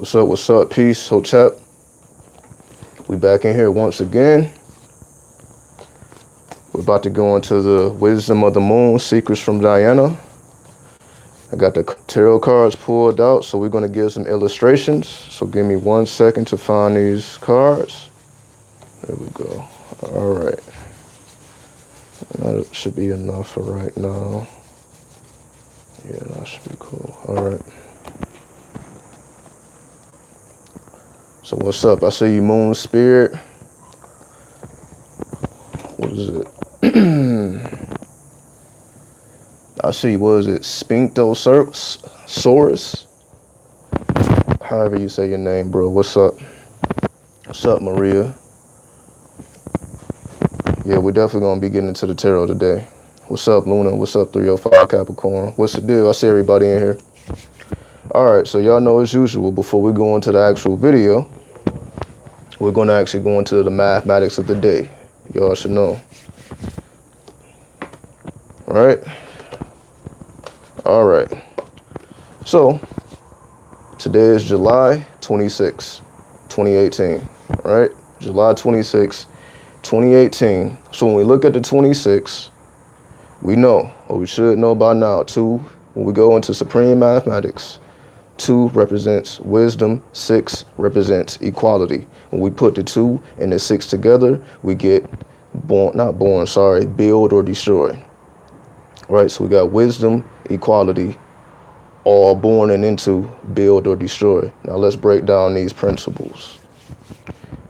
What's up? Peace, Hotep. We back in here once again. We're about to go into the Wisdom of the Moon, Secrets from Diana. I got the tarot cards pulled out, so we're going to give some illustrations. So give me 1 second to find these cards. There we go. All right. That should be enough for right now. Yeah, that should be cool. All right. So what's up? I see you, Moon Spirit. What is it? I see, what is it? Sphinctosaurus? However you say your name, bro. What's up? What's up, Maria? Yeah, we're definitely going to be getting into the tarot today. What's up, Luna? What's up, 305 Capricorn? What's the deal? I see everybody in here. All right, so y'all know as usual, before we go into the actual video, we're going to actually go into the mathematics of the day. Y'all should know. All right? All right. So, today is July 26, 2018. All right? July 26, 2018. So when we look at the 26, we know, or we should know by now, 2, when we go into supreme mathematics, 2 represents wisdom, 6 represents equality. When we put the 2 and the 6 together, we get build or destroy. Right? So we got wisdom, equality, all born and into build or destroy. Now let's break down these principles.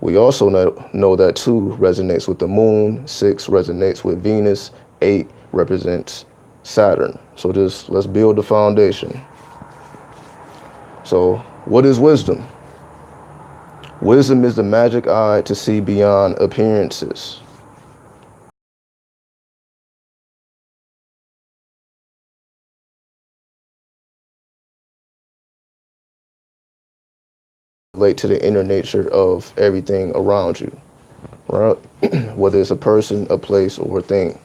We also know that 2 resonates with the moon, 6 resonates with Venus, 8 represents Saturn. So let's build the foundation. So what is wisdom? Wisdom is the magic eye to see beyond appearances. Relate to the inner nature of everything around you, right? Whether it's a person, a place, or a thing.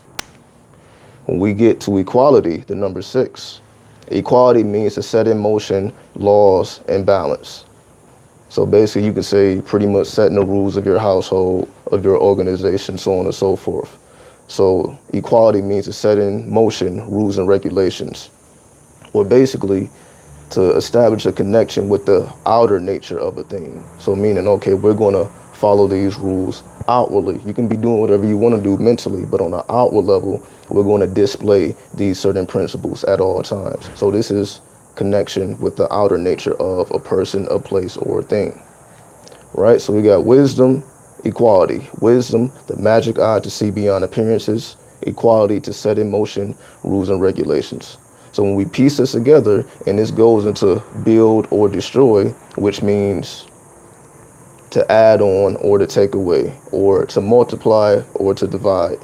When we get to equality, the number 6, equality means to set in motion laws and balance. So basically, you can say pretty much setting the rules of your household, of your organization, so on and so forth. So equality means to set in motion rules and regulations, or basically to establish a connection with the outer nature of a thing. So meaning, okay, we're going to follow these rules outwardly. You can be doing whatever you want to do mentally, but on an outward level, we're going to display these certain principles at all times. So this is connection with the outer nature of a person, a place, or a thing. Right? So we got wisdom, equality. Wisdom, the magic eye to see beyond appearances. Equality, to set in motion rules and regulations. So when we piece this together, and this goes into build or destroy, which means to add on or to take away, or to multiply or to divide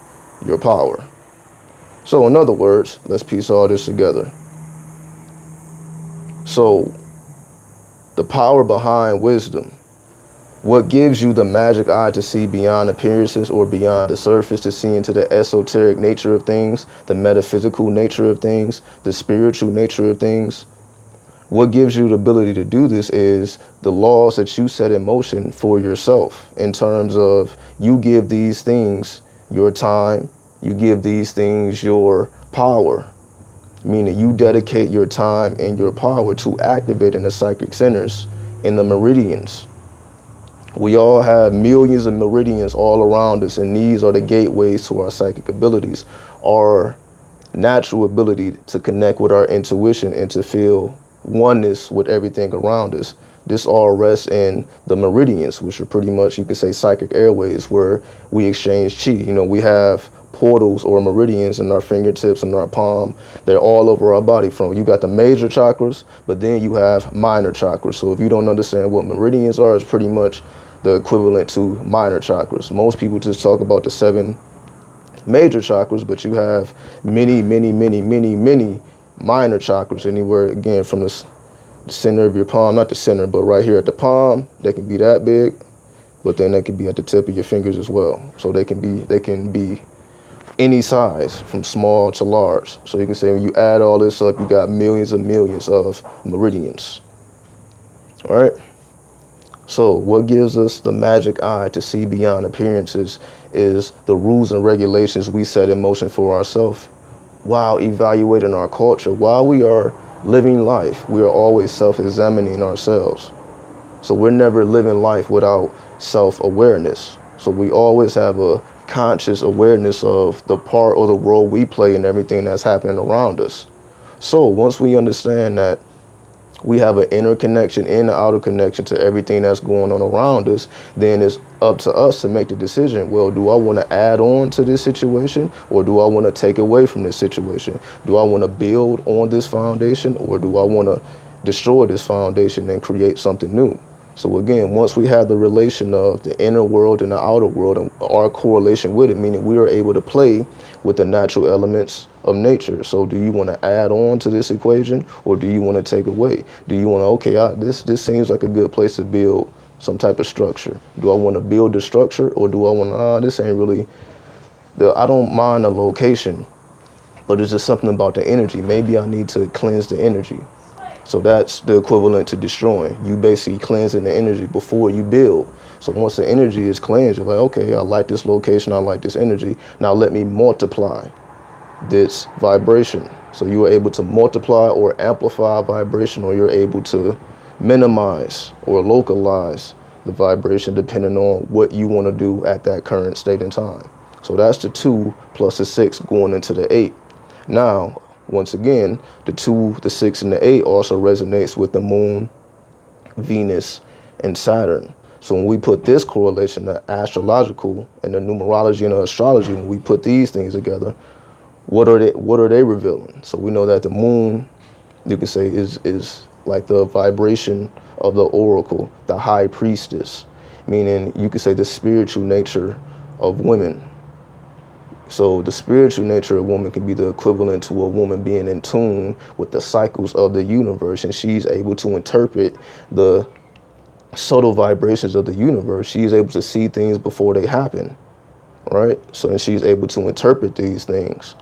your power. So in other words, let's piece all this together. So the power behind wisdom, what gives you the magic eye to see beyond appearances or beyond the surface, to see into the esoteric nature of things, the metaphysical nature of things, the spiritual nature of things? What gives you the ability to do this is the laws that you set in motion for yourself, in terms of you give these things your time, you give these things your power, meaning you dedicate your time and your power to activating the psychic centers in the meridians. We all have millions of meridians all around us, and these are the gateways to our psychic abilities, our natural ability to connect with our intuition and to feel oneness with everything around us. This all rests in the meridians, which are pretty much, you could say, psychic airways, where we exchange chi. You know, we have portals or meridians in our fingertips and our palm. They're all over our body. From you got the major chakras, but then you have minor chakras. So if you don't understand what meridians are, it's pretty much the equivalent to minor chakras. Most people just talk about the 7 major chakras, but you have many minor chakras, anywhere, again, from the center of your palm, not the center, but right here at the palm. They can be that big, but then they can be at the tip of your fingers as well. So they can be any size, from small to large. So you can say when you add all this up, you got millions and millions of meridians. All right. So, what gives us the magic eye to see beyond appearances is the rules and regulations we set in motion for ourselves while evaluating our culture. While we are living life, we are always self examining ourselves. So, we're never living life without self awareness. So, we always have a conscious awareness of the part or the role we play in everything that's happening around us. So, once we understand that we have an inner connection and an outer connection to everything that's going on around us, then it's up to us to make the decision. Well, do I want to add on to this situation, or do I want to take away from this situation? Do I want to build on this foundation, or do I want to destroy this foundation and create something new? So again, once we have the relation of the inner world and the outer world and our correlation with it, meaning we are able to play with the natural elements of nature. So do you want to add on to this equation, or do you want to take away? Do you want to, okay, this seems like a good place to build some type of structure. Do I want to build the structure, or do I want to, this ain't really, I don't mind the location, but it's just something about the energy. Maybe I need to cleanse the energy. So that's the equivalent to destroying. You basically cleansing the energy before you build. So once the energy is cleansed, you're like, okay, I like this location, I like this energy. Now let me multiply this vibration. So you are able to multiply or amplify vibration, or you're able to minimize or localize the vibration depending on what you want to do at that current state in time. So that's the 2 plus the 6 going into the 8. Now, once again, the 2, the 6, and the 8 also resonates with the moon, Venus, and Saturn. So when we put this correlation, the astrological and the numerology and the astrology, when we put these things together, what are they revealing? So we know that the moon, you can say, is like the vibration of the oracle, the high priestess, meaning you could say the spiritual nature of women. So the spiritual nature of woman can be the equivalent to a woman being in tune with the cycles of the universe, and she's able to interpret the subtle vibrations of the universe. She's able to see things before they happen, right? So and she's able to interpret these things.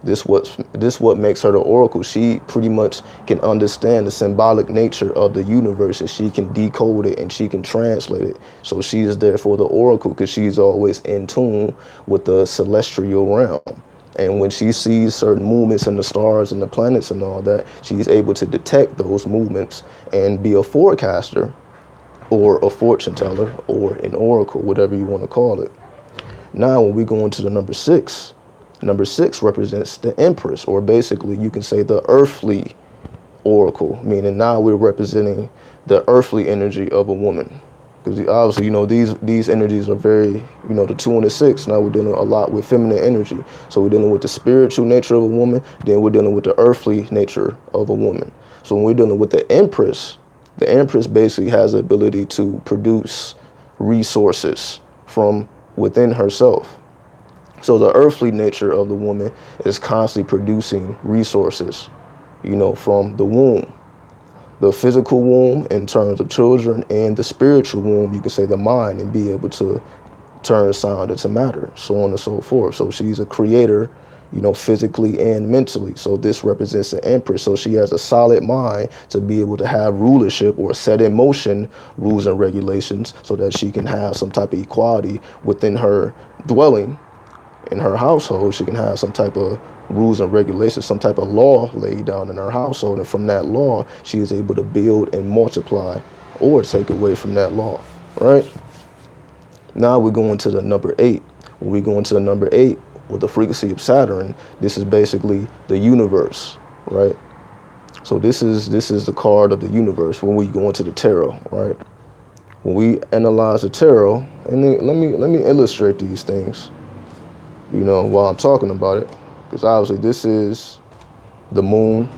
This what makes her the oracle. She pretty much can understand the symbolic nature of the universe, and she can decode it and she can translate it. So she is therefore the oracle because she's always in tune with the celestial realm. And when she sees certain movements in the stars and the planets and all that, she's able to detect those movements and be a forecaster or a fortune teller or an oracle, whatever you want to call it. Now, when we go into the number six represents the Empress, or basically you can say the earthly oracle, meaning now we're representing the earthly energy of a woman. Because obviously, these energies are very, the 2 and the 6. Now we're dealing a lot with feminine energy. So we're dealing with the spiritual nature of a woman, then we're dealing with the earthly nature of a woman. So when we're dealing with the Empress basically has the ability to produce resources from within herself. So the earthly nature of the woman is constantly producing resources, from the womb, the physical womb in terms of children, and the spiritual womb, you can say the mind, and be able to turn sound into matter, so on and so forth. So she's a creator, physically and mentally. So this represents the Empress. So she has a solid mind to be able to have rulership or set in motion rules and regulations so that she can have some type of equality within her dwelling. In her household, she can have some type of rules and regulations, some type of law laid down in her household, and from that law she is able to build and multiply or take away from that law, right? Now we're going to the number 8. When we go into the number 8 with the frequency of Saturn, this is basically the universe, right? So this is the card of the universe when we go into the tarot, right? When we analyze the tarot, and then let me illustrate these things, while I'm talking about it, because obviously this is the moon,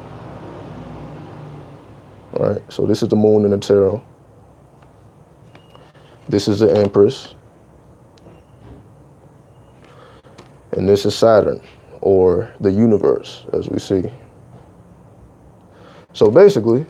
right? So this is the moon in the tarot. This is the Empress, and this is Saturn, or the universe, as we see. So basically,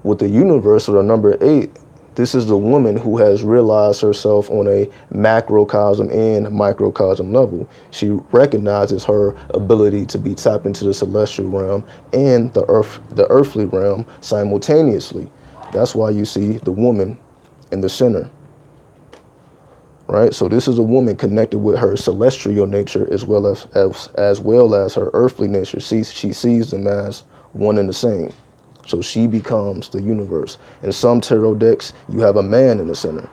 with the universe, or the number 8, this is the woman who has realized herself on a macrocosm and microcosm level. She recognizes her ability to be tapped into the celestial realm and the earthly realm simultaneously. That's why you see the woman in the center, right? So this is a woman connected with her celestial nature as well as her earthly nature. She sees them as one and the same. So she becomes the universe. In some tarot decks, you have a man in the center.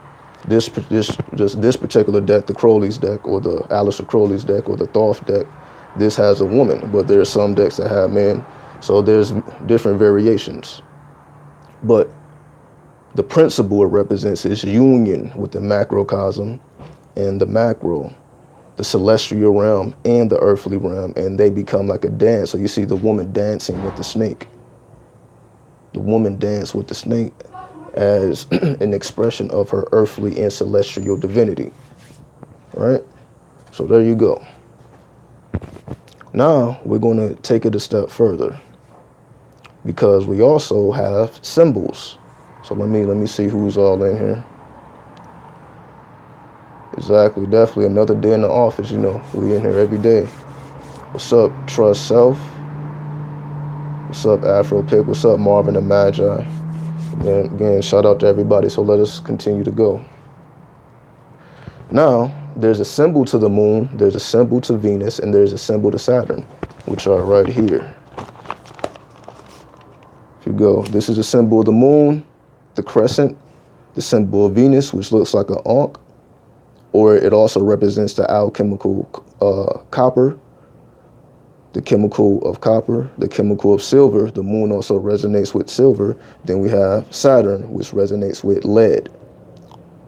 This particular deck, the Crowley's deck, or the Aleister Crowley's deck, or the Thoth deck, this has a woman. But there are some decks that have men. So there's different variations. But the principle it represents is union with the macrocosm and the macro, the celestial realm and the earthly realm, and they become like a dance. So you see the woman dancing with the snake. The woman danced with the snake as an expression of her earthly and celestial divinity, right? So there you go. Now we're going to take it a step further because we also have symbols. So let me see who's all in here. Exactly, definitely another day in the office. We in here every day. What's up, Trust Self? What's up, Afro Pick? What's up, Marvin the Magi? Again, shout out to everybody. So let us continue to go. Now, there's a symbol to the moon, there's a symbol to Venus, and there's a symbol to Saturn, which are right here. If you go, this is a symbol of the moon, the crescent, the symbol of Venus, which looks like an ankh, or it also represents the alchemical copper, the chemical of copper, the chemical of silver. The moon also resonates with silver. Then we have Saturn, which resonates with lead.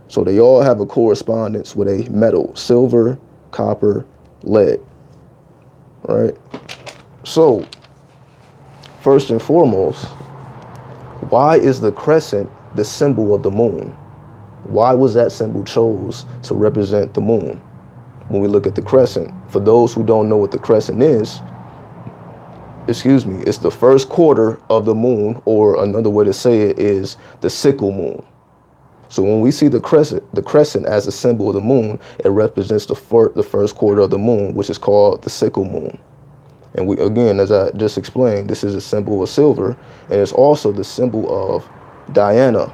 So they all have a correspondence with a metal: silver, copper, lead, right? So first and foremost, why is the crescent the symbol of the moon? Why was that symbol chose to represent the moon? When we look at the crescent, for those who don't know what the crescent is, it's the first quarter of the moon, or another way to say it is the sickle moon. So when we see the crescent as a symbol of the moon, it represents the first quarter of the moon, which is called the sickle moon. And we, again, as I just explained, this is a symbol of silver, and it's also the symbol of Diana.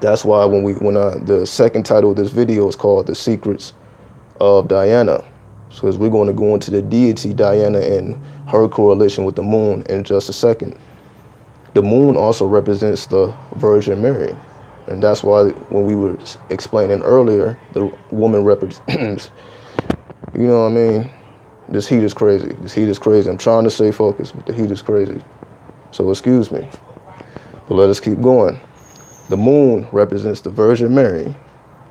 That's why the second title of this video is called The Secrets of Diana. Because we're going to go into the deity Diana and her correlation with the moon in just a second. The moon also represents the Virgin Mary. And that's why when we were explaining earlier, the woman represents, you know what I mean? This heat is crazy. I'm trying to stay focused, but the heat is crazy. So excuse me. But let us keep going. The moon represents the Virgin Mary.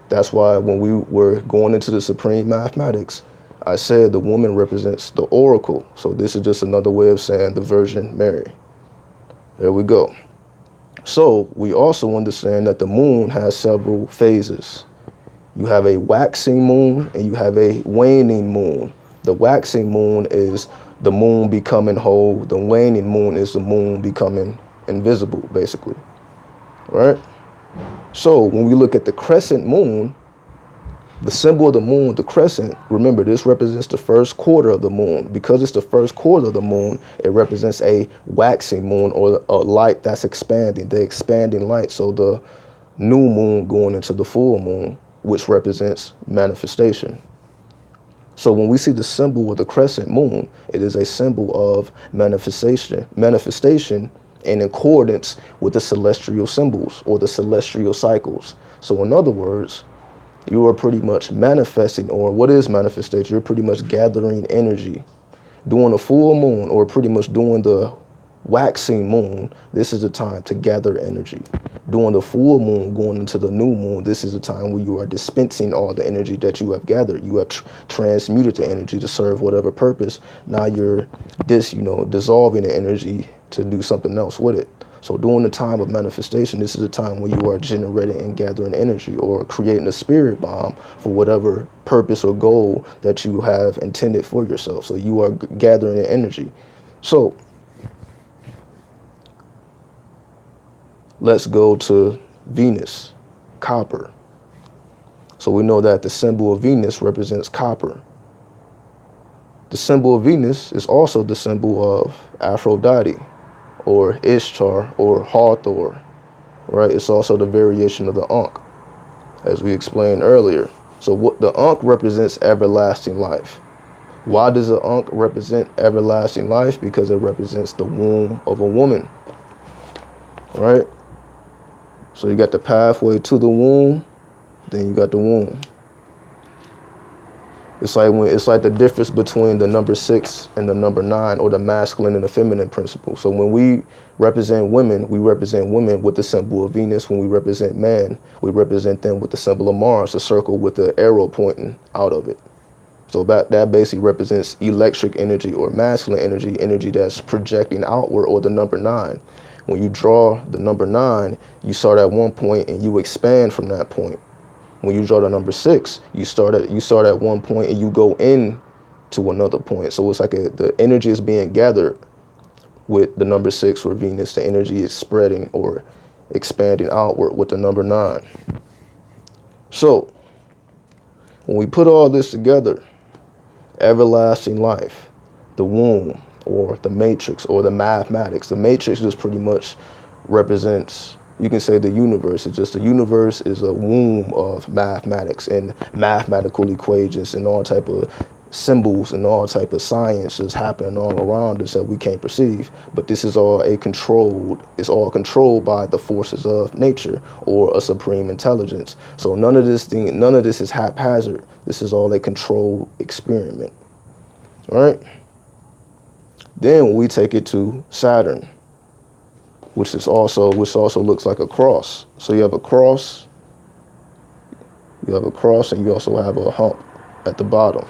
That's why when we were going into the supreme mathematics, I said the woman represents the oracle. So this is just another way of saying the Virgin Mary. There we go. So we also understand that the moon has several phases. You have a waxing moon and you have a waning moon. The waxing moon is the moon becoming whole. The waning moon is the moon becoming invisible, basically. Right? So when we look at the crescent moon, the symbol of the moon, the crescent, remember this represents the first quarter of the moon. Because it's the first quarter of the moon, it represents a waxing moon, or a light that's expanding, the expanding light. So the new moon going into the full moon, which represents manifestation. So when we see the symbol of the crescent moon, it is a symbol of manifestation in accordance with the celestial symbols or the celestial cycles. So in other words, you are pretty much manifesting, or what is manifestation? You're pretty much gathering energy. During the full moon, or pretty much during the waxing moon, this is the time to gather energy. During the full moon, going into the new moon, this is the time where you are dispensing all the energy that you have gathered. You have transmuted the energy to serve whatever purpose. Now you're dissolving the energy to do something else with it. So during the time of manifestation, this is a time when you are generating and gathering energy, or creating a spirit bomb for whatever purpose or goal that you have intended for yourself. So you are gathering energy. So let's go to Venus, copper. So we know that the symbol of Venus represents copper. The symbol of Venus is also the symbol of Aphrodite, or Ishtar, or Hathor. right? It's also the variation of the Ankh, as we explained earlier. So what the Ankh represents everlasting life. Why does the Ankh represent everlasting life? Because it represents the womb of a woman, right? So you got the pathway to the womb, then you got the womb. It's like the difference between the number 6 and the number 9, or the masculine and the feminine principle. So when we represent women with the symbol of Venus. When we represent man, we represent them with the symbol of Mars, a circle with the arrow pointing out of it. So that basically represents electric energy or masculine energy, energy that's projecting outward, or the number 9. When you draw the number 9, you start at one point and you expand from that point. When you draw the number 6, you start at one point and you go in to another point. So it's like the energy is being gathered with the number 6 or Venus. The energy is spreading or expanding outward with the number 9. So when we put all this together, everlasting life, the womb, or the matrix, or the mathematics. The matrix just pretty much represents, you can say, the universe. It's just the universe is a womb of mathematics and mathematical equations and all type of symbols and all type of science is happening all around us that we can't perceive. But this is all it's all controlled by the forces of nature or a supreme intelligence. So none of this is haphazard. This is all a controlled experiment. All right. Then we take it to Saturn, which also looks like a cross. So you have a cross, and you also have a hump at the bottom.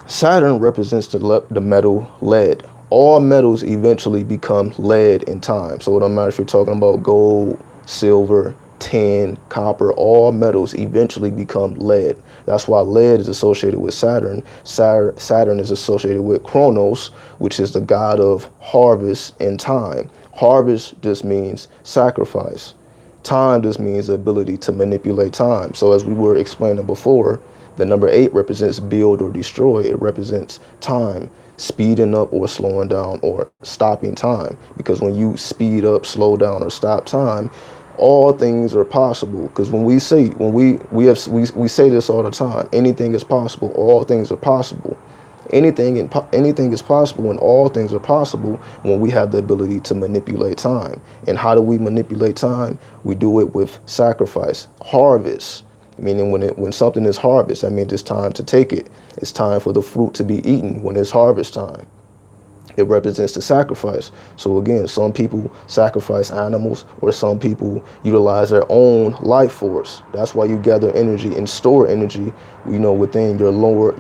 Saturn represents the metal lead. All metals eventually become lead in time. So it don't matter if you're talking about gold, silver, tin, copper, all metals eventually become lead. That's why lead is associated with Saturn. Saturn is associated with Kronos, which is the god of harvest and time. Harvest just means sacrifice. Time just means the ability to manipulate time. So as we were explaining before, the number 8 represents build or destroy. It represents time, speeding up or slowing down or stopping time. Because when you speed up, slow down, or stop time, all things are possible. Because when we say this all the time, anything is possible. All things are possible. Anything is possible, and all things are possible when we have the ability to manipulate time. And how do we manipulate time? We do it with sacrifice, harvest. Meaning when something is harvest, that means it's time to take it. It's time for the fruit to be eaten when it's harvest time. It represents the sacrifice. So again, some people sacrifice animals, or some people utilize their own life force. That's why you gather energy and store energy, within your lower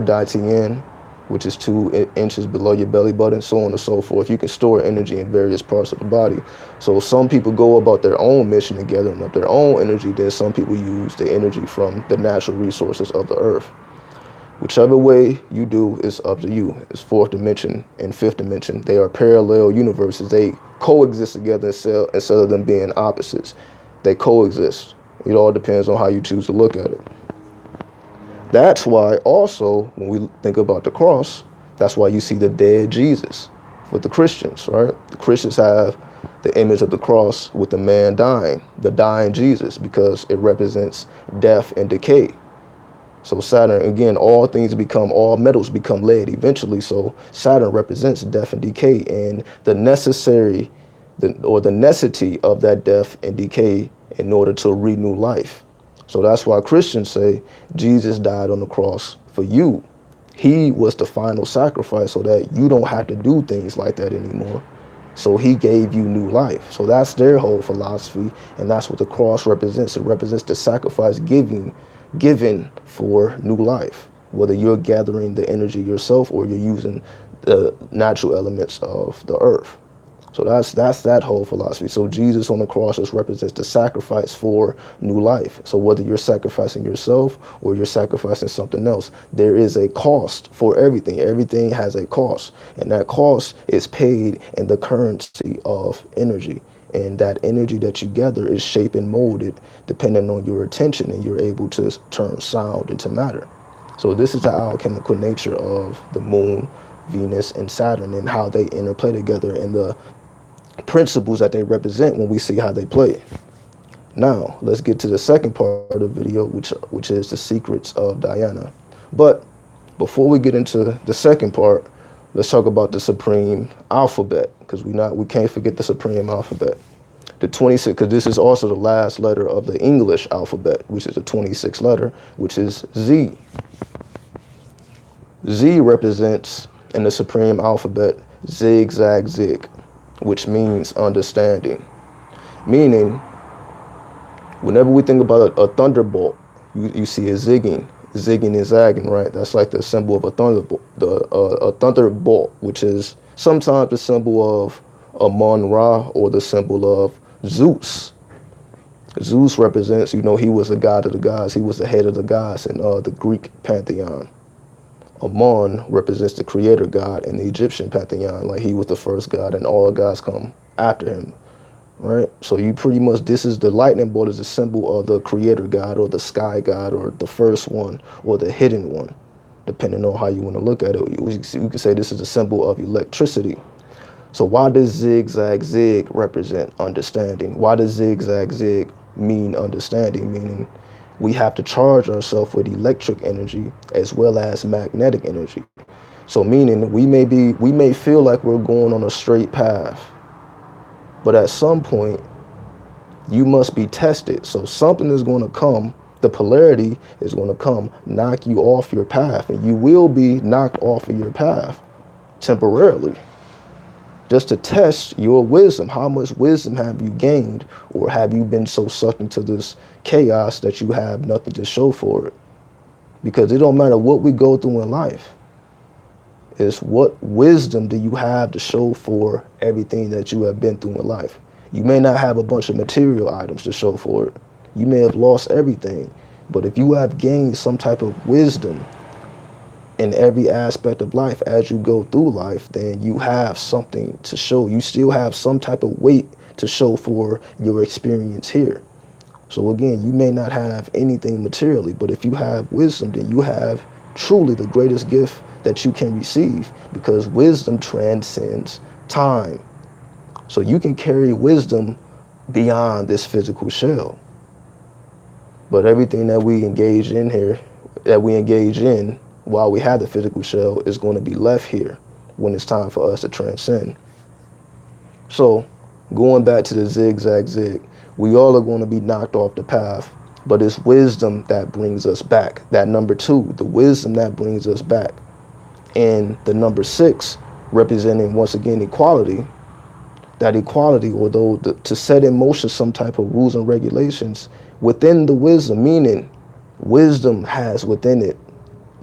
dantian, which is 2 inches below your belly button, so on and so forth. You can store energy in various parts of the body. So some people go about their own mission and gathering up their own energy. Then some people use the energy from the natural resources of the earth. Whichever way you do is up to you. It's fourth dimension and fifth dimension. They are parallel universes. They coexist together instead of them being opposites. They coexist. It all depends on how you choose to look at it. That's why also, when we think about the cross, that's why you see the dead Jesus with the Christians, right? The Christians have the image of the cross with the man dying, the dying Jesus, because it represents death and decay. So Saturn, again, all metals become lead eventually. So Saturn represents death and decay, and the necessity of that death and decay in order to renew life. So that's why Christians say Jesus died on the cross for you. He was the final sacrifice so that you don't have to do things like that anymore. So he gave you new life. So that's their whole philosophy, and that's what the cross represents. It represents the sacrifice given for new life, whether you're gathering the energy yourself or you're using the natural elements of the earth. So that's that whole philosophy. So Jesus on the cross just represents the sacrifice for new life. So whether you're sacrificing yourself or you're sacrificing something else, there is a cost for everything. Everything has a cost, and that cost is paid in the currency of energy. And that energy that you gather is shaped and molded depending on your attention, and you're able to turn sound into matter. So this is the alchemical nature of the moon, Venus, and Saturn, and how they interplay together, and the principles that they represent when we see how they play. Now, let's get to the second part of the video, which is the secrets of Diana. But before we get into the second part, let's talk about the supreme alphabet, because we can't forget the supreme alphabet. The 26, because this is also the last letter of the English alphabet, which is the 26th letter, which is Z. Z represents in the supreme alphabet zigzag zig, which means understanding. Meaning, whenever we think about a thunderbolt, you see a zigging and zagging, right? That's like the symbol of a thunderbolt, a thunderbolt, which is sometimes the symbol of Amon-Ra or the symbol of Zeus. Zeus represents, he was the god of the gods. He was the head of the gods in the Greek pantheon. Amon represents the creator god in the Egyptian pantheon, like he was the first god and all gods come after him, right? So you pretty much, this is the lightning bolt is a symbol of the creator god or the sky god or the first one or the hidden one, depending on how you want to look at it. You can say this is a symbol of electricity. So why does zigzag zig represent understanding? Why does zigzag zig mean understanding? Meaning we have to charge ourselves with electric energy as well as magnetic energy. So meaning we may feel like we're going on a straight path, but at some point you must be tested. So something is going to come, the polarity is going to come, knock you off your path, and you will be knocked off of your path temporarily, just to test your wisdom. How much wisdom have you gained, or have you been so sucked into this chaos that you have nothing to show for it? Because it don't matter what we go through in life, it's what wisdom do you have to show for everything that you have been through in life. You may not have a bunch of material items to show for it. You may have lost everything, but if you have gained some type of wisdom in every aspect of life as you go through life, then you have something to show. You still have some type of weight to show for your experience here. So again, you may not have anything materially, but if you have wisdom, then you have truly the greatest gift that you can receive, because wisdom transcends time. So you can carry wisdom beyond this physical shell. But everything that we engage in here, that we engage in while we have the physical shell, is going to be left here when it's time for us to transcend. So going back to the zigzag zig, we all are going to be knocked off the path, but it's wisdom that brings us back. That number 2, the wisdom that brings us back. And the number 6, representing once again equality, that equality, although to set in motion some type of rules and regulations within the wisdom, meaning wisdom has within it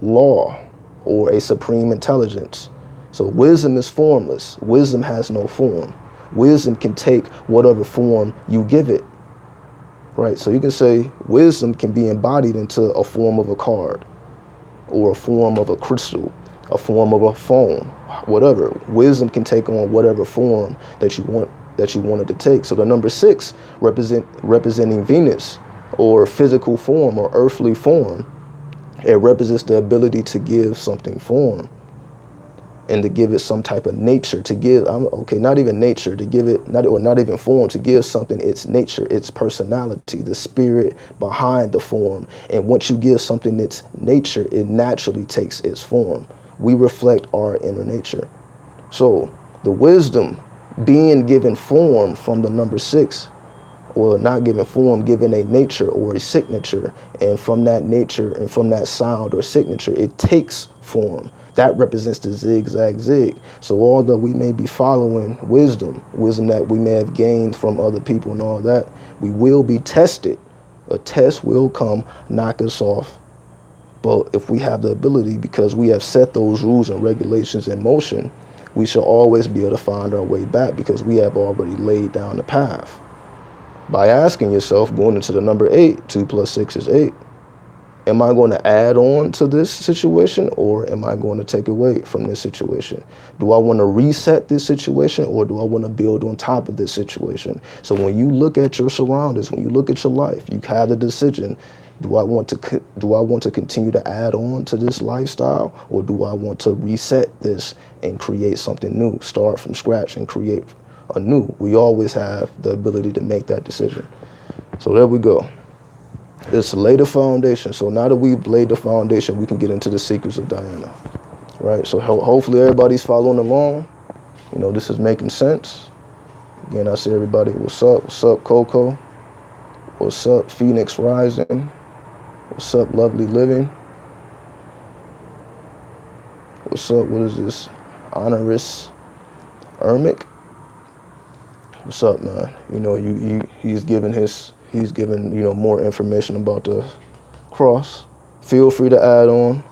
law or a supreme intelligence. So wisdom is formless. Wisdom has no form. Wisdom can take whatever form you give it, right? So you can say wisdom can be embodied into a form of a card or a form of a crystal, a form of a phone, whatever. Wisdom can take on whatever form that you want it to take. So the number 6 representing Venus, or physical form or earthly form, it represents the ability to give something form and to give it some type of nature, to give, not even nature, to give it, not even form, to give something its nature, its personality, the spirit behind the form. And once you give something its nature, it naturally takes its form. We reflect our inner nature. So the wisdom being given form from the number 6, or not given form, given a nature or a signature, and from that nature and from that sound or signature, it takes form. That represents the zigzag zig. So although we may be following wisdom that we may have gained from other people and all that, we will be tested. A test will come, knock us off. But if we have the ability, because we have set those rules and regulations in motion, we shall always be able to find our way back, because we have already laid down the path. By asking yourself, going into the number 8, 2 plus 6 is 8. Am I going to add on to this situation, or am I going to take away from this situation? Do I want to reset this situation, or do I want to build on top of this situation? So when you look at your surroundings, when you look at your life, you have the decision. Do I want to continue to add on to this lifestyle, or do I want to reset this and create something new, start from scratch and create anew. We always have the ability to make that decision. So there we go. It's lay the foundation. So now that we've laid the foundation, we can get into the secrets of Diana, right? So hopefully everybody's following along. This is making sense. Again, I say everybody, what's up? What's up, Coco? What's up, Phoenix Rising? What's up, Lovely Living? What's up? What is this? Honoris Ermic? What's up, man? He's given more information about the cross. Feel free to add on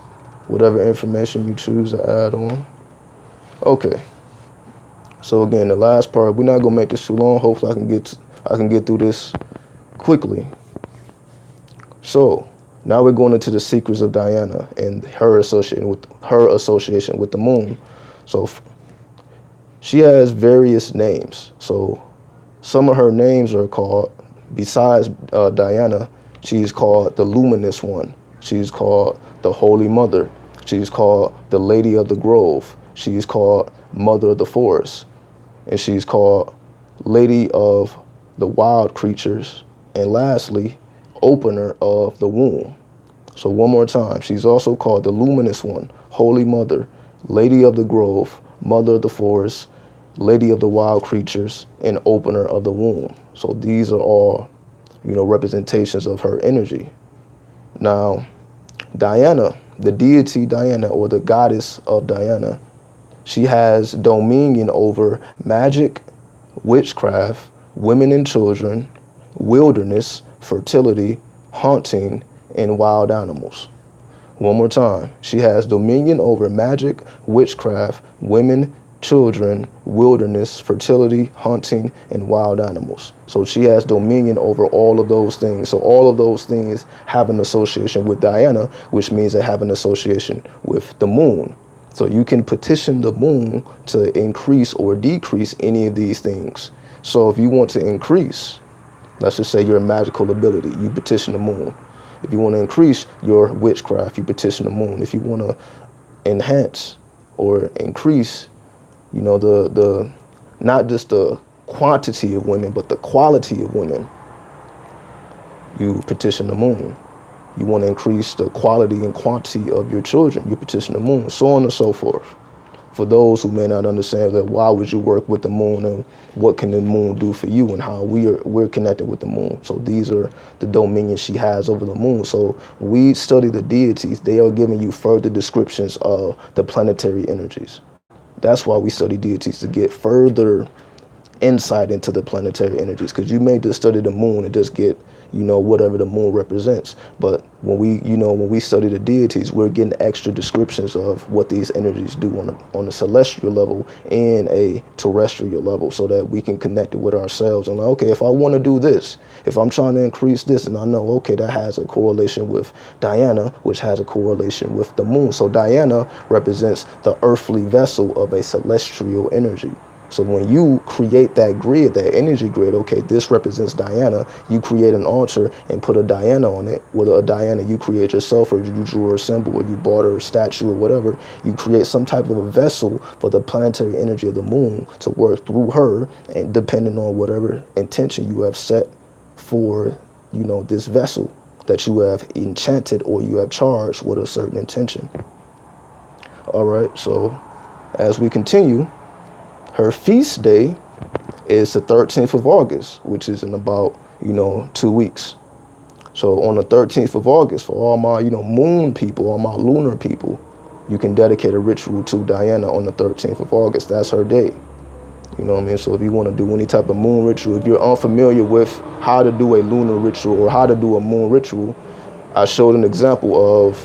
whatever information you choose to add on. Okay. So again, the last part, we're not gonna make this too long. Hopefully I can get through this quickly. So now we're going into the secrets of Diana and her association with the moon. So she has various names. So some of her names are called, besides Diana, she's called the Luminous One. She's called the Holy Mother. She's called the Lady of the Grove. She's called Mother of the Forest. And she's called Lady of the Wild Creatures. And lastly, Opener of the Womb. So one more time, she's also called the Luminous One, Holy Mother, Lady of the Grove, Mother of the Forest, Lady of the Wild Creatures, and Opener of the Womb. So these are all, representations of her energy. Now, Diana, the deity Diana, or the goddess of Diana, she has dominion over magic, witchcraft, women and children, wilderness, fertility, haunting, and wild animals. One more time. She has dominion over magic, witchcraft, women, children, wilderness, fertility, hunting, and wild animals. So she has dominion over all of those things. So all of those things have an association with Diana, which means they have an association with the moon. So you can petition the moon to increase or decrease any of these things. So if you want to increase, let's just say your magical ability, you petition the moon. If you want to increase your witchcraft, you petition the moon. If you want to enhance or increase, the not just the quantity of women, but the quality of women, you petition the moon. You want to increase the quality and quantity of your children, you petition the moon, so on and so forth. For those who may not understand that, why would you work with the moon, and what can the moon do for you, and how we're connected with the moon. So these are the dominions she has over the moon. So we study the deities, they are giving you further descriptions of the planetary energies. That's why we study deities, to get further insight into the planetary energies, because you may just study the moon and just get whatever the moon represents. But when we study the deities, we're getting extra descriptions of what these energies do on a celestial level and a terrestrial level, so that we can connect it with ourselves. And okay, if I want to do this, if I'm trying to increase this, and I know, okay, that has a correlation with Diana, which has a correlation with the moon. So Diana represents the earthly vessel of a celestial energy. So when you create that grid, that energy grid, okay, this represents Diana, you create an altar and put a Diana on it. With a Diana, you create yourself, or you drew her a symbol, or you bought her a statue, or whatever. You create some type of a vessel for the planetary energy of the moon to work through her, and depending on whatever intention you have set for, this vessel that you have enchanted or you have charged with a certain intention. All right, so as we continue, her feast day is the 13th of August, which is in about, 2 weeks. So on the 13th of August, for all my, moon people, all my lunar people, you can dedicate a ritual to Diana on the 13th of August. That's her day. You know what I mean? So if you want to do any type of moon ritual, if you're unfamiliar with how to do a lunar ritual or how to do a moon ritual, I showed an example of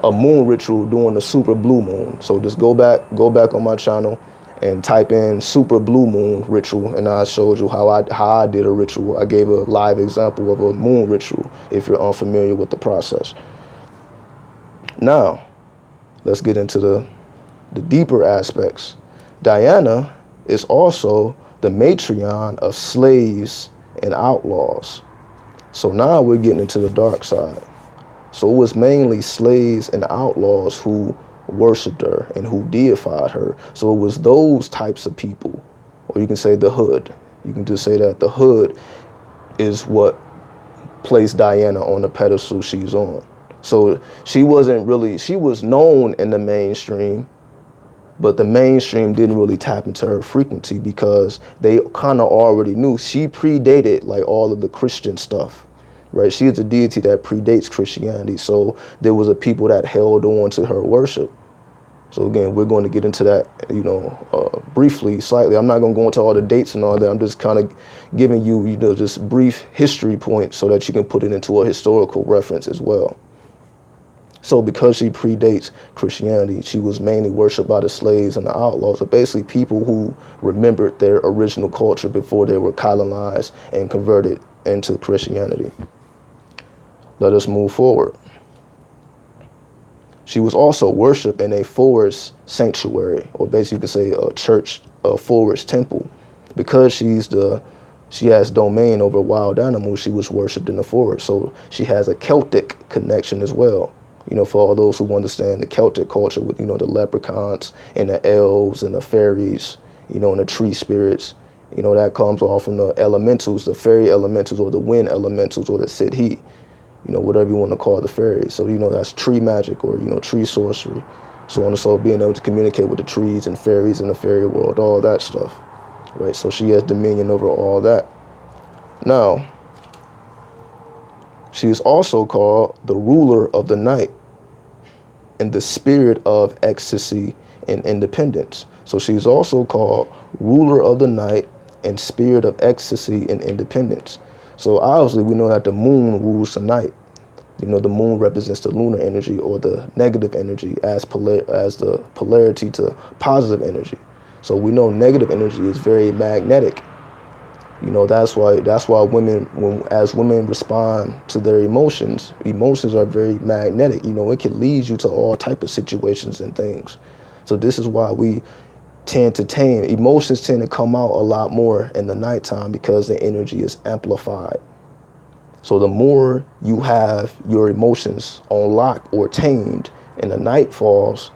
a moon ritual during the super blue moon. So just go back on my channel and type in super blue moon ritual, and I showed you how I did a ritual. I gave a live example of a moon ritual if you're unfamiliar with the process. Now, let's get into the deeper aspects. Diana is also the matriarch of slaves and outlaws. So now we're getting into the dark side. So it was mainly slaves and outlaws who worshipped her and who deified her. So it was those types of people or you can say the hood. You can just say that the hood is what placed Diana on the pedestal she's on. So she wasn't really, she was known in the mainstream, but the mainstream didn't really tap into her frequency because they kind of already knew she predated like all of the Christian stuff, right? She is a deity that predates Christianity. So there was a people that held on to her worship. So again, we're going to get into that, briefly, slightly. I'm not going to go into all the dates and all that. I'm just kind of giving you, just brief history points so that you can put it into a historical reference as well. So because she predates Christianity, she was mainly worshipped by the slaves and the outlaws, so basically people who remembered their original culture before they were colonized and converted into Christianity. Let us move forward. She was also worshipped in a forest sanctuary, or basically you could say a church, a forest temple. Because she has domain over wild animals, she was worshipped in the forest. So she has a Celtic connection as well. For all those who understand the Celtic culture with, the leprechauns and the elves and the fairies, and the tree spirits, that comes off from the elementals, the fairy elementals or the wind elementals or the Sidhi, whatever you want to call the fairies. So, that's tree magic or, tree sorcery. So on and so being able to communicate with the trees and fairies in the fairy world, all that stuff, right? So she has dominion over all that. Now, she is also called the ruler of the night and the spirit of ecstasy and independence. So she's also called ruler of the night and spirit of ecstasy and independence. So obviously we know that the moon rules the night. The moon represents the lunar energy or the negative energy as the polarity to positive energy. So we know negative energy is very magnetic. That's why as women respond to their emotions are very magnetic. It can lead you to all type of situations and things. So this is why we tend to tame emotions tend to come out a lot more in the nighttime because the energy is amplified. So the more you have your emotions on lock or tamed and the night falls,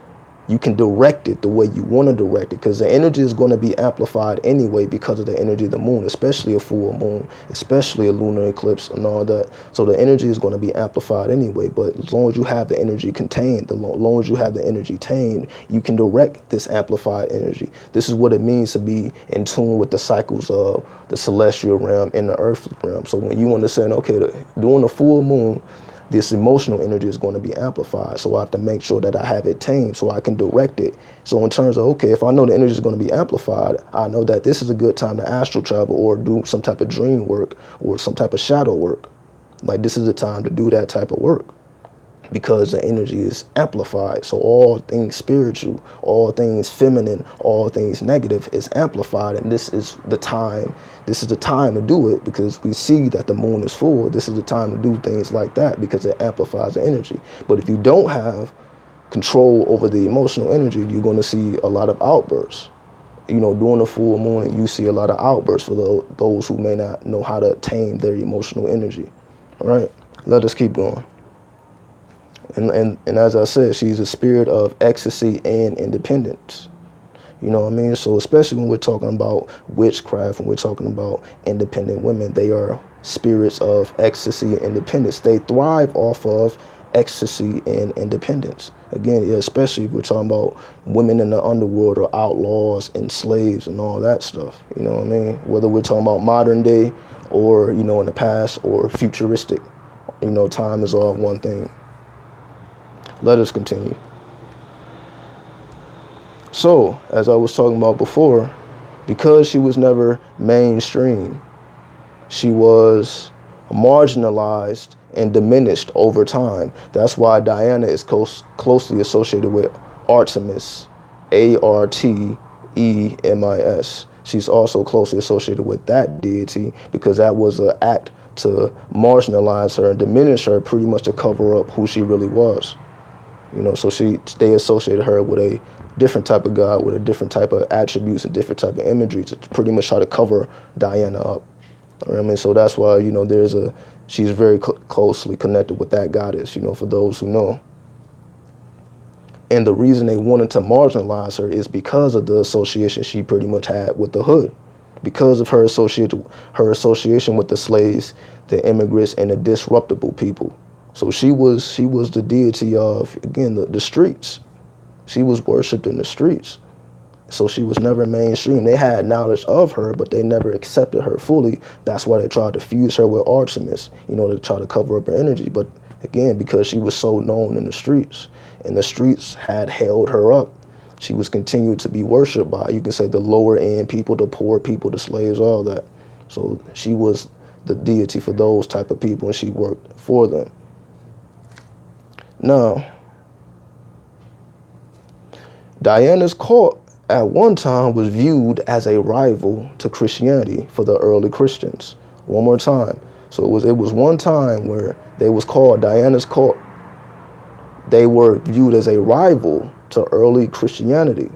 you can direct it the way you want to direct it, because the energy is going to be amplified anyway because of the energy of the moon, especially a full moon, especially a lunar eclipse and all that. So the energy is going to be amplified anyway, but as long as you have the energy contained, as long as you have the energy tamed, you can direct this amplified energy. This is what it means to be in tune with the cycles of the celestial realm and the earthly realm. So when you understand, okay, during the full moon, this emotional energy is going to be amplified. So I have to make sure that I have it tamed so I can direct it. So in terms of, okay, if I know the energy is going to be amplified, I know that this is a good time to astral travel or do some type of dream work or some type of shadow work. Like this is the time to do that type of work because the energy is amplified. So all things spiritual, all things feminine, all things negative is amplified. And this is the time to do it because we see that the moon is full. This is the time to do things like that because it amplifies the energy. But if you don't have control over the emotional energy, you're going to see a lot of outbursts. During the full moon, you see a lot of outbursts for those who may not know how to tame their emotional energy. All right, let us keep going. And as I said, she's a spirit of ecstasy and independence. You know what I mean? So especially when we're talking about witchcraft, when we're talking about independent women, they are spirits of ecstasy and independence. They thrive off of ecstasy and independence. Again, especially if we're talking about women in the underworld or outlaws and slaves and all that stuff. You know what I mean? Whether we're talking about modern day or, in the past or futuristic, time is all one thing. Let us continue. So, as I was talking about before, because she was never mainstream, she was marginalized and diminished over time. That's why Diana is closely associated with Artemis, Artemis. She's also closely associated with that deity because that was an act to marginalize her and diminish her pretty much to cover up who she really was. So they associated her with a different type of god, with a different type of attributes and different type of imagery to pretty much try to cover Diana up. I mean, so that's why, she's very closely connected with that goddess, for those who know. And the reason they wanted to marginalize her is because of the association she pretty much had with the hood. because of her association with the slaves, the immigrants, and the disruptible people. So she was the deity of, again, the streets. She was worshipped in the streets. So she was never mainstream. They had knowledge of her, but they never accepted her fully. That's why they tried to fuse her with Artemis, to try to cover up her energy. But again, because she was so known in the streets, and the streets had held her up, she was continued to be worshipped by, you can say, the lower end people, the poor people, the slaves, all that. So she was the deity for those type of people, and she worked for them. Now, Diana's cult at one time was viewed as a rival to Christianity for the early Christians. One more time. So it was one time where they was called Diana's cult. They were viewed as a rival to early Christianity.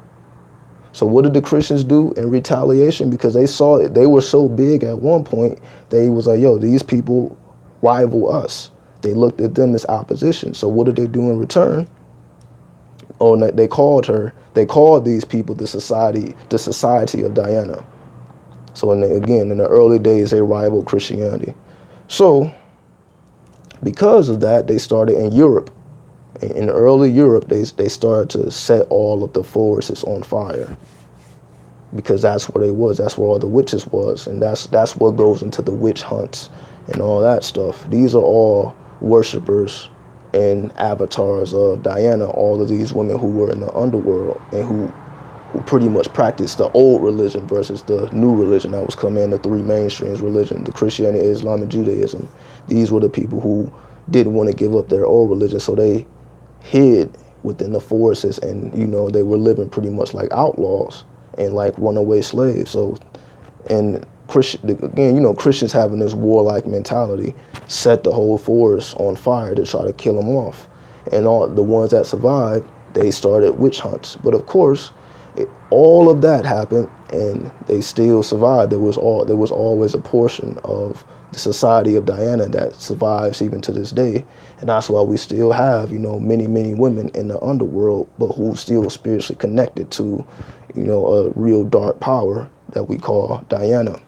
So what did the Christians do in retaliation? Because they saw it, they were so big at one point, they was like, yo, these people rival us. They looked at them as opposition. So what did they do in return? Oh, they called these people the society of Diana. So again, in the early days, they rivaled Christianity. So because of that, they started in Europe. In early Europe, they started to set all of the forests on fire, because that's where they was. That's where all the witches was, and that's what goes into the witch hunts and all that stuff. These are all worshippers and avatars of Diana, all of these women who were in the underworld and who pretty much practiced the old religion versus the new religion that was coming in, the three mainstreams religion, the Christianity, Islam, and Judaism. These were the people who didn't want to give up their old religion, so they hid within the forests, and they were living pretty much like outlaws and like runaway slaves. So, and Christians having this warlike mentality set the whole forest on fire to try to kill them off. And all the ones that survived, they started witch hunts. But of course, all of that happened, and they still survived. There was always a portion of the society of Diana that survives even to this day, and that's why we still have many women in the underworld, but who still spiritually connected to a real dark power that we call Diana.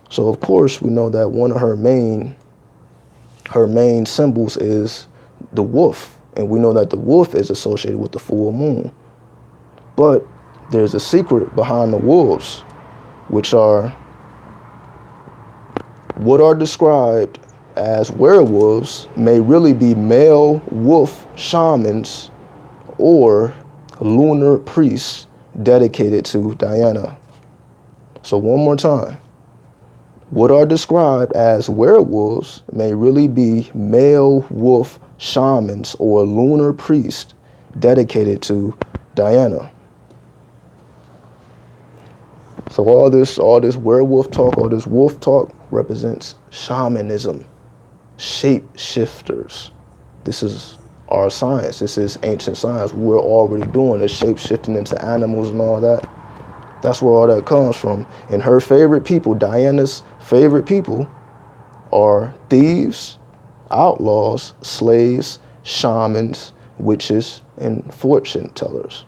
So of course we know that one of her main symbols is the wolf, and we know that the wolf is associated with the full moon. But there's a secret behind the wolves, which are what are described as werewolves may really be male wolf shamans or lunar priests dedicated to Diana. So one more time. What are described as werewolves may really be male wolf shamans or lunar priests dedicated to Diana. So all this werewolf talk, all this wolf talk represents shamanism, shapeshifters. This is our science. This is ancient science. We're already doing this, shape-shifting into animals and all that. That's where all that comes from. And her favorite people, Diana's favorite people, are thieves, outlaws, slaves, shamans, witches, and fortune tellers.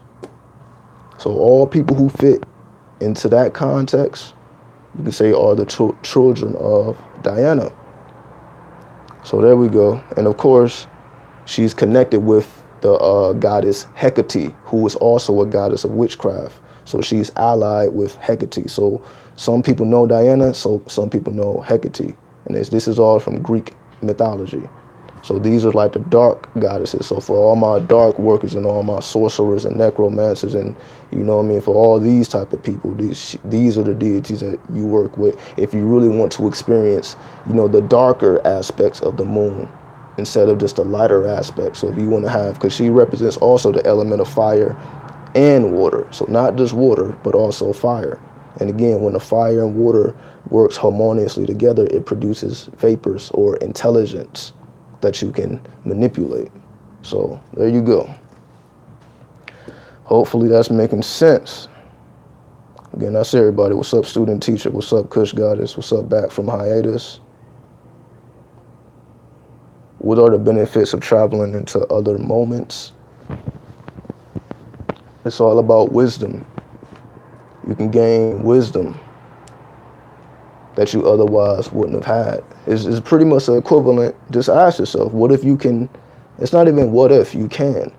So all people who fit into that context, you can say, are the children of Diana. So there we go. And of course, she's connected with the goddess Hecate, who is also a goddess of witchcraft. So she's allied with Hecate. So some people know Diana, so some people know Hecate. And this is all from Greek mythology. So these are like the dark goddesses. So for all my dark workers and all my sorcerers and necromancers and, for all these type of people, these are the deities that you work with if you really want to experience, the darker aspects of the moon instead of just the lighter aspects. So if you want to have, because she represents also the element of fire and water. So not just water, but also fire. And again, when the fire and water works harmoniously together, it produces vapors or intelligence that you can manipulate. So there you go. Hopefully that's making sense. Again, that's everybody. What's up, student teacher? What's up, Kush Goddess? What's up, back from hiatus? What are the benefits of traveling into other moments? It's all about wisdom. You can gain wisdom that you otherwise wouldn't have had. It's pretty much the equivalent. Just ask yourself, what if you can, it's not even what if, you can.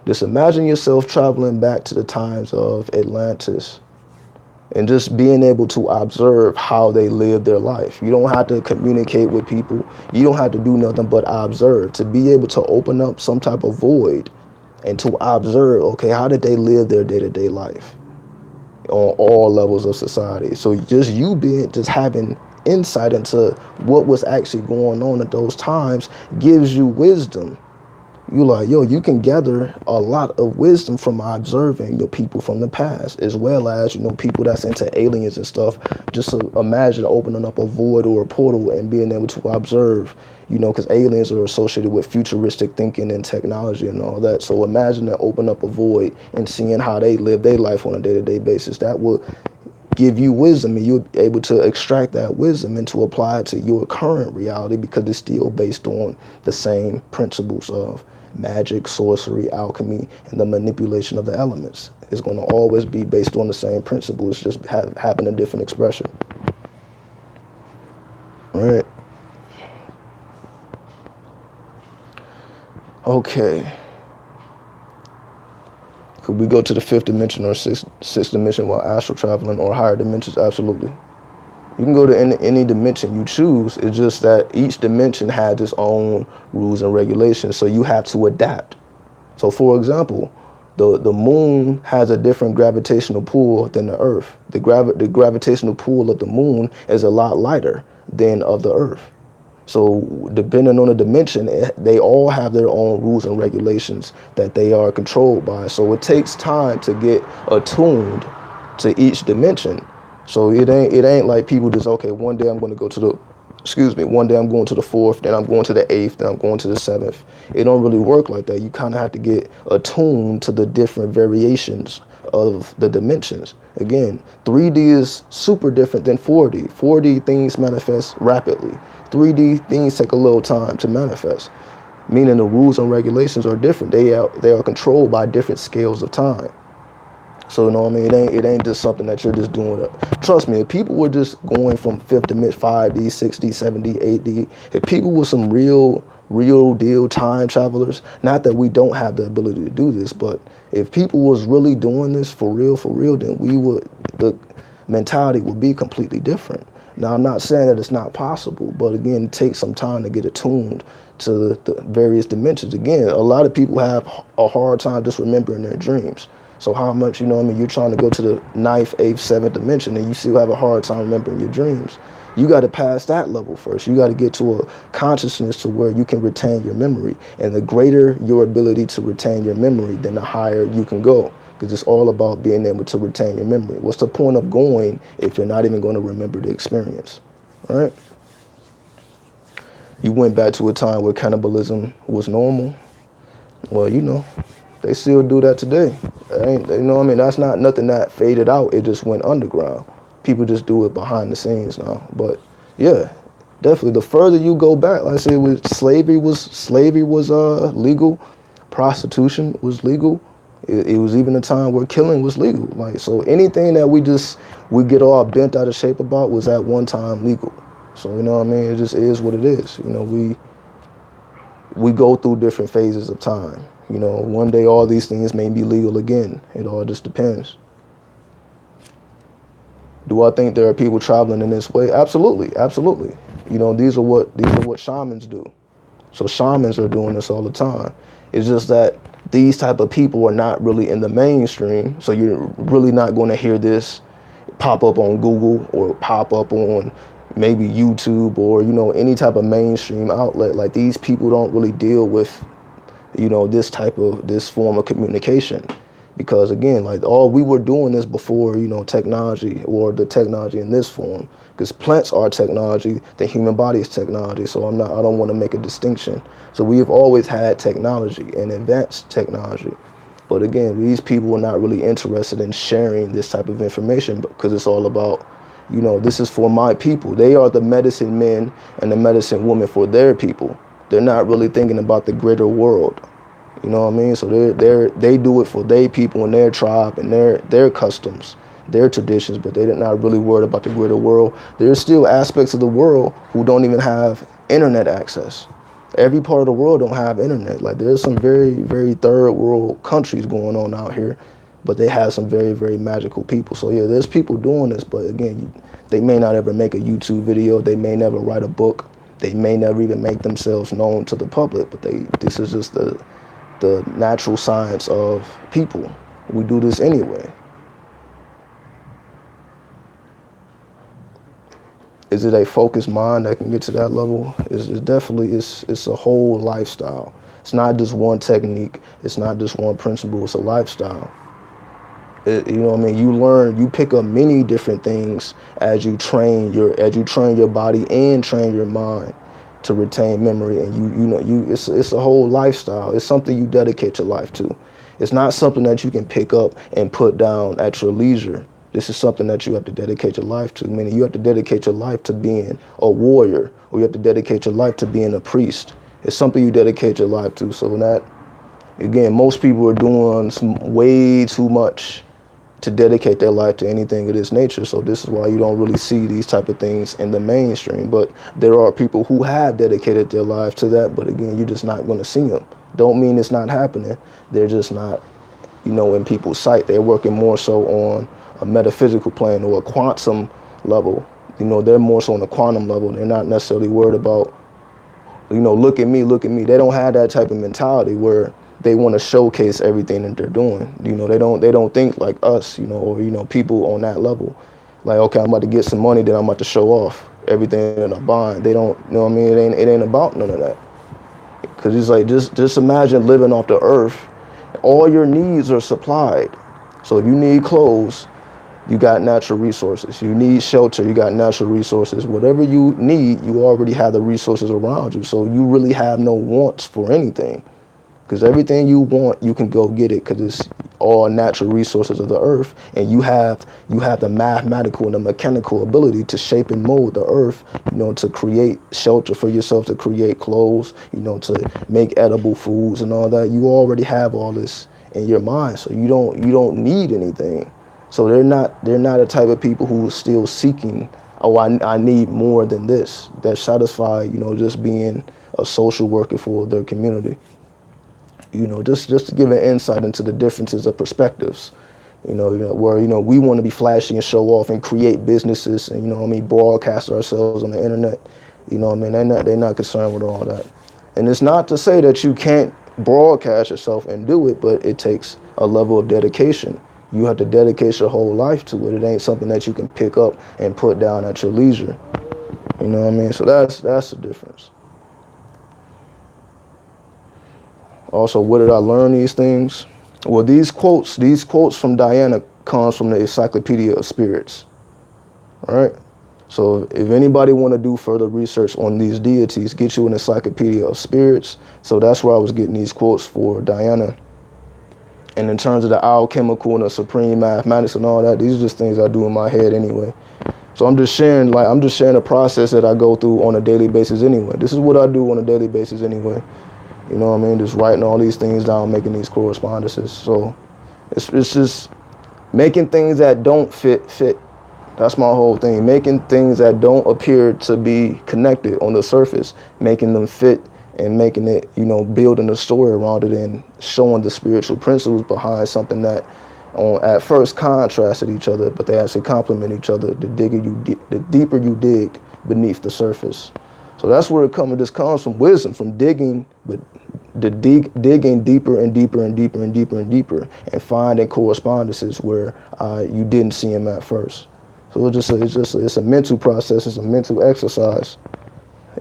Just imagine yourself traveling back to the times of Atlantis and just being able to observe how they live their life. You don't have to communicate with people. You don't have to do nothing but observe. To be able to open up some type of void and to observe, okay, how did they live their day-to-day life on all levels of society? So just you being, just having insight into what was actually going on at those times gives you wisdom. You like, yo, you can gather a lot of wisdom from observing the people from the past, as well as, people that's into aliens and stuff. Just to imagine opening up a void or a portal and being able to observe, because aliens are associated with futuristic thinking and technology and all that. So imagine that, open up a void and seeing how they live their life on a day-to-day basis. That will give you wisdom, and you'll be able to extract that wisdom and to apply it to your current reality, because it's still based on the same principles of magic, sorcery, alchemy, and the manipulation of the elements. It's going to always be based on the same principles, just having a different expression. All right. Okay. Could we go to the fifth dimension or sixth dimension while astral traveling, or higher dimensions? Absolutely. You can go to any dimension you choose. It's just that each dimension has its own rules and regulations, so you have to adapt. So, for example, the moon has a different gravitational pull than the Earth. The gravitational pull of the moon is a lot lighter than of the Earth. So depending on the dimension, they all have their own rules and regulations that they are controlled by. So it takes time to get attuned to each dimension. So it ain't like people just, okay, one day I'm going to go to one day I'm going to the fourth, then I'm going to the eighth, then I'm going to the seventh. It don't really work like that. You kind of have to get attuned to the different variations of the dimensions. Again, 3D is super different than 4D. 4D things manifest rapidly. 3D things take a little time to manifest, meaning the rules and regulations are different. They are controlled by different scales of time. So, it ain't just something that you're just doing. Trust me, if people were just going from fifth dimension, 5D, 6D, 7D, 8D, if people were some real deal time travelers, not that we don't have the ability to do this, but if people was really doing this for real, then the mentality would be completely different. Now, I'm not saying that it's not possible, but again, it takes some time to get attuned to the various dimensions. Again, a lot of people have a hard time just remembering their dreams. So how much, you're trying to go to the ninth, eighth, seventh dimension, and you still have a hard time remembering your dreams. You got to pass that level first. You got to get to a consciousness to where you can retain your memory. And the greater your ability to retain your memory, then the higher you can go. Because it's all about being able to retain your memory. What's the point of going if you're not even going to remember the experience? All right? You went back to a time where cannibalism was normal. Well, they still do that today. That's not nothing that faded out. It just went underground. People just do it behind the scenes now. But yeah, definitely. The further you go back, like I said, slavery was legal, prostitution was legal. It was even a time where killing was legal. Like, so anything that we get all bent out of shape about was at one time legal. So it just is what it is. We go through different phases of time. One day all these things may be legal again. It all just depends. Do I think there are people traveling in this way? Absolutely. These are what shamans do. So shamans are doing this all the time. It's just that these type of people are not really in the mainstream. So you're really not going to hear this pop up on Google or pop up on maybe YouTube or, any type of mainstream outlet. Like, these people don't really deal with, this form of communication. Because again, like, we were doing this before, technology, or the technology in this form. Because plants are technology, the human body is technology. So I don't want to make a distinction. So we have always had technology and advanced technology. But again, these people are not really interested in sharing this type of information, because it's all about, this is for my people. They are the medicine men and the medicine women for their people. They're not really thinking about the greater world. You know what I mean? So they do it for their people and their tribe and their customs. their traditions, but they're not really worried about the greater world. There's still aspects of the world who don't even have internet access. Every part of the world don't have internet. Like there's some very, very third world countries going on out here, but they have some very, very magical people. So yeah, there's people doing this, but again, they may not ever make a YouTube video. They may never write a book. They may never even make themselves known to the public. But this is just the natural science of people. We do this anyway. Is it a focused mind that can get to that level? It's definitely, it's a whole lifestyle. It's not just one technique. It's not just one principle. It's a lifestyle. You know what I mean? You learn, you pick up many different things as you train your body and train your mind to retain memory. And it's a whole lifestyle. It's something you dedicate your life to. It's not something that you can pick up and put down at your leisure. This is something that you have to dedicate your life to. Meaning you have to dedicate your life to being a warrior, or you have to dedicate your life to being a priest. It's something you dedicate your life to. So that, again, most people are doing way too much to dedicate their life to anything of this nature. So this is why you don't really see these type of things in the mainstream. But there are people who have dedicated their life to that. But again, you're just not going to see them. Don't mean it's not happening. They're just not, in people's sight. They're working more so on a metaphysical plane or a quantum level. They're more so on a quantum level. They're not necessarily worried about, look at me, look at me. They don't have that type of mentality where they want to showcase everything that they're doing. They don't think like us, or people on that level. Like, okay, I'm about to get some money, then I'm about to show off everything that I'm buying. They don't, you know what I mean? It ain't about none of that. Because it's like, just imagine living off the earth. All your needs are supplied. So if you need clothes, you got natural resources. You need shelter, you got natural resources. Whatever you need, you already have the resources around you. So you really have no wants for anything. Because everything you want, you can go get it, because it's all natural resources of the earth, and you have the mathematical and the mechanical ability to shape and mold the earth, to create shelter for yourself, to create clothes, to make edible foods and all that. You already have all this in your mind, so you don't need anything. So they're not a type of people who are still seeking, oh, I need more than this. They're satisfied, just being a social worker for their community. Just to give an insight into the differences of perspectives, where, we want to be flashy and show off and create businesses and, broadcast ourselves on the internet. They're not concerned with all that. And it's not to say that you can't broadcast yourself and do it, but it takes a level of dedication. You have to dedicate your whole life to it. It ain't something that you can pick up and put down at your leisure. So that's the difference. Also, where did I learn these things? Well, these quotes from Diana comes from the Encyclopedia of Spirits. All right. So if anybody want to do further research on these deities, get you an Encyclopedia of Spirits. So that's where I was getting these quotes for Diana. And in terms of the alchemical and the supreme mathematics and all that, these are just things I do in my head anyway. So I'm just sharing a process that I go through on a daily basis anyway. This is what I do on a daily basis anyway. Just writing all these things down, making these correspondences. So it's just making things that don't fit. That's my whole thing. Making things that don't appear to be connected on the surface, making them fit and making it, building a story around it and showing the spiritual principles behind something that at first contrasted each other, but they actually complement each other the deeper you dig beneath the surface. So that's where it comes. This comes from wisdom, from digging, but digging deeper and deeper and deeper and deeper and deeper, and finding correspondences where you didn't see them at first. So it's a mental process. It's a mental exercise.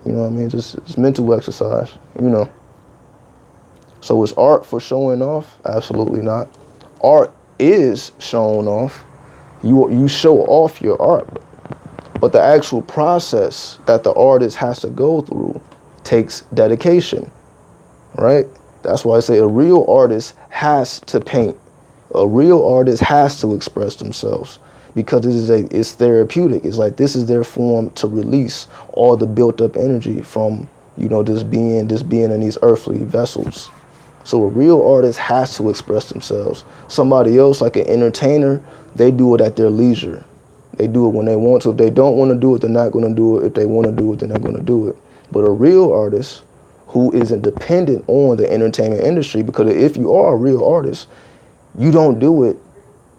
It's mental exercise. So is art for showing off? Absolutely not. Art is shown off. You show off your art. But the actual process that the artist has to go through takes dedication, right? That's why I say a real artist has to paint. A real artist has to express themselves, because it's therapeutic. It's like this is their form to release all the built up energy from, just being in these earthly vessels. So a real artist has to express themselves. Somebody else, like an entertainer, they do it at their leisure. They do it when they want to. If they don't want to do it, they're not going to do it. If they want to do it, then they're going to do it. But a real artist who isn't dependent on the entertainment industry, because if you are a real artist, you don't do it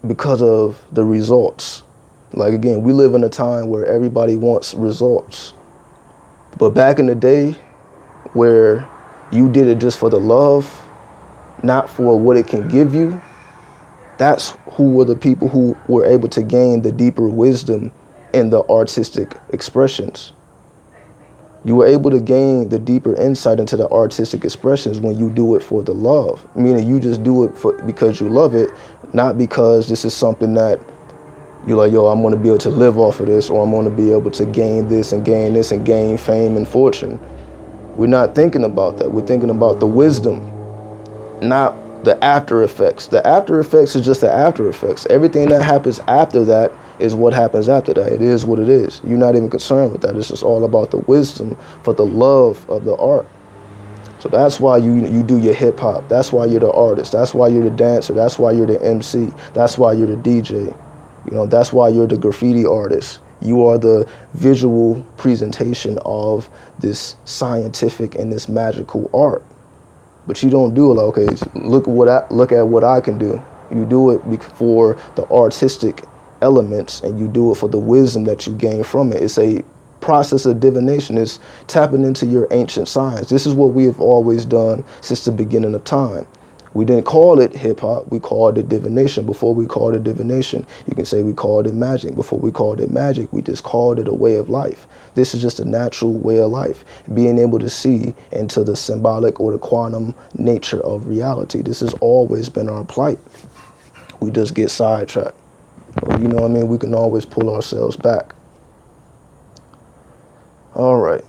because of the results. Like again, we live in a time where everybody wants results. But back in the day where you did it just for the love, not for what it can give you, that's who were the people who were able to gain the deeper wisdom in the artistic expressions. You were able to gain the deeper insight into the artistic expressions when you do it for the love, meaning you just do it for because you love it, not because this is something that you're like, yo, I'm going to be able to live off of this, or I'm going to be able to gain this and gain this and gain fame and fortune. We're not thinking about that. We're thinking about the wisdom, not the after effects. The after effects is just the after effects. Everything that happens after that is what happens after that. It is what it is. You're not even concerned with that. It's just all about the wisdom for the love of the art. So that's why you do your hip hop. That's why you're the artist. That's why you're the dancer. That's why you're the MC. That's why you're the DJ. That's why you're the graffiti artist. You are the visual presentation of this scientific and this magical art. But you don't do it like, okay, look at what I can do. You do it for the artistic elements, and you do it for the wisdom that you gain from it. It's a process of divination. It's tapping into your ancient science. This is what we have always done since the beginning of time. We didn't call it hip hop. We called it divination. Before we called it divination, you can say we called it magic. Before we called it magic, we just called it a way of life. This is just a natural way of life, being able to see into the symbolic or the quantum nature of reality. This has always been our plight. We just get sidetracked. You know what I mean? We can always pull ourselves back. All right.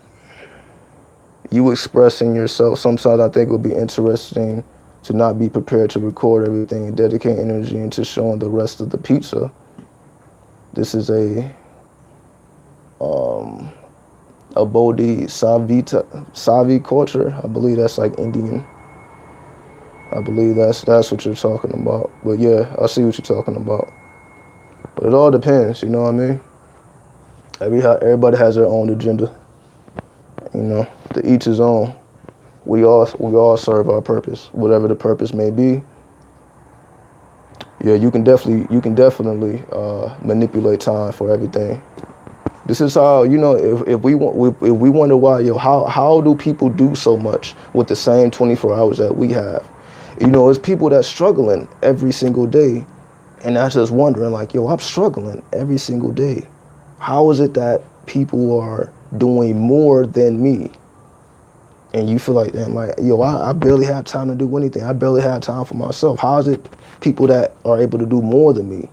You expressing yourself. Sometimes I think it would be interesting to not be prepared to record everything and dedicate energy into showing the rest of the pizza. This is a Bodhi Savi culture. I believe that's like Indian. I believe that's what you're talking about. But yeah, I see what you're talking about. But it all depends, you know what I mean? Everybody has their own agenda. To each his own. We all serve our purpose, whatever the purpose may be. Yeah, you can definitely manipulate time for everything. This is how, if we wonder why, how do people do so much with the same 24 hours that we have? It's people that's struggling every single day, and that's just wondering like, I'm struggling every single day. How is it that people are doing more than me? And you feel like, damn, like, I barely have time to do anything. I barely have time for myself. How is it people that are able to do more than me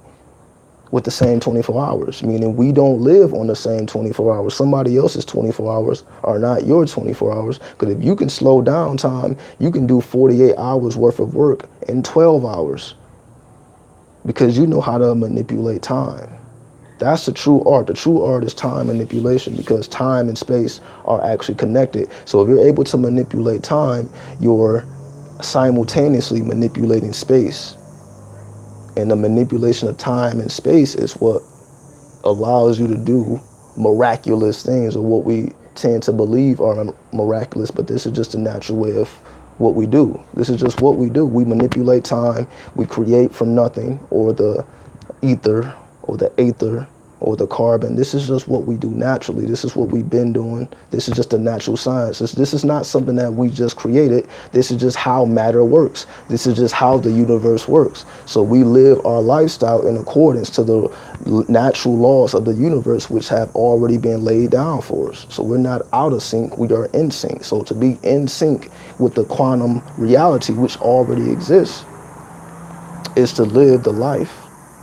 with the same 24 hours? Meaning we don't live on the same 24 hours. Somebody else's 24 hours are not your 24 hours. Because if you can slow down time, you can do 48 hours worth of work in 12 hours. Because you know how to manipulate time. That's the true art. The true art is time manipulation, because time and space are actually connected. So if you're able to manipulate time, you're simultaneously manipulating space. And the manipulation of time and space is what allows you to do miraculous things, or what we tend to believe are miraculous, but this is just a natural way of what we do. This is just what we do. We manipulate time. We create from nothing, or the ether, or the aether, or the carbon. This is just what we do naturally. This is what we've been doing. This is just a natural science. This is not something that we just created. This is just how matter works. This is just how the universe works. So we live our lifestyle in accordance to the natural laws of the universe, which have already been laid down for us. So we're not out of sync, we are in sync. So to be in sync with the quantum reality, which already exists, is to live the life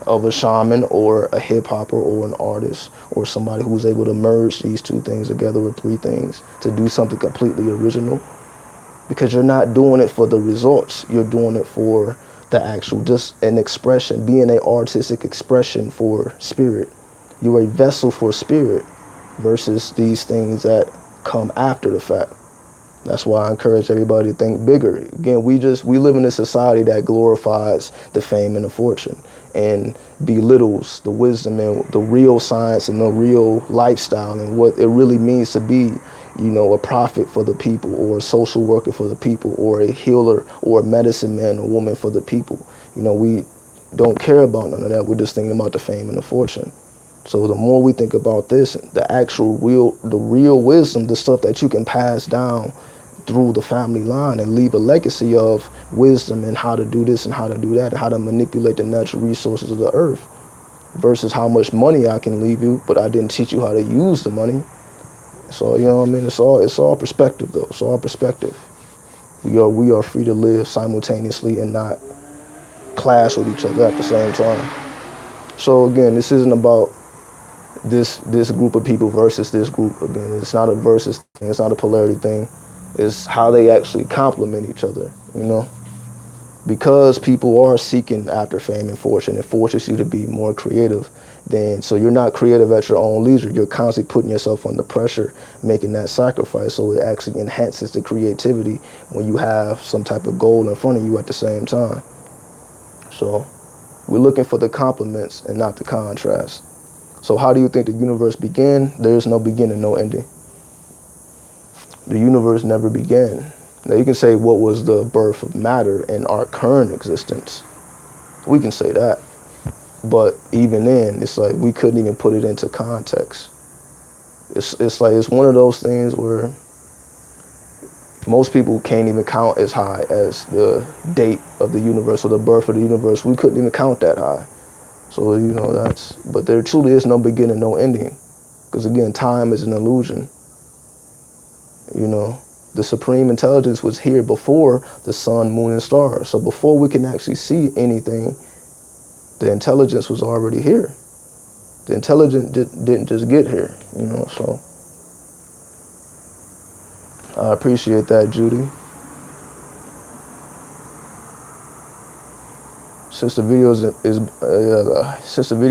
of a shaman, or a hip hopper, or an artist, or somebody who's able to merge these two things together, or three things, to do something completely original. Because you're not doing it for the results, you're doing it for the actual, just an expression, being an artistic expression for spirit. You're a vessel for spirit versus these things that come after the fact. That's why I encourage everybody to think bigger. Again, we live in a society that glorifies the fame and the fortune and belittles the wisdom and the real science and the real lifestyle and what it really means to be, a prophet for the people or a social worker for the people or a healer or a medicine man or woman for the people. We don't care about none of that. We're just thinking about the fame and the fortune. So the more we think about this, the real wisdom, the stuff that you can pass down through the family line and leave a legacy of wisdom and how to do this and how to do that and how to manipulate the natural resources of the earth versus how much money I can leave you, but I didn't teach you how to use the money. So it's all perspective though. It's all perspective. We are free to live simultaneously and not clash with each other at the same time. So again, this isn't about this group of people versus this group. Again, it's not a versus thing. It's not a polarity thing. It's how they actually complement each other. Because people are seeking after fame and fortune, it forces you to be more creative. Then so you're not creative at your own leisure. You're constantly putting yourself under pressure, making that sacrifice. So it actually enhances the creativity when you have some type of goal in front of you at the same time. So we're looking for the complements and not the contrast. So how do you think the universe began? There is no beginning, no ending. The universe never began. Now you can say what was the birth of matter in our current existence. We can say that. But even then, it's like we couldn't even put it into context. It's like it's one of those things where most people can't even count as high as the date of the universe or the birth of the universe. We couldn't even count that high. So, but there truly is no beginning, no ending. Because again, time is an illusion. The supreme intelligence was here before the sun, moon, and stars. So before we can actually see anything, the intelligence was already here. The intelligence didn't just get here, so I appreciate that, Judy. Since the video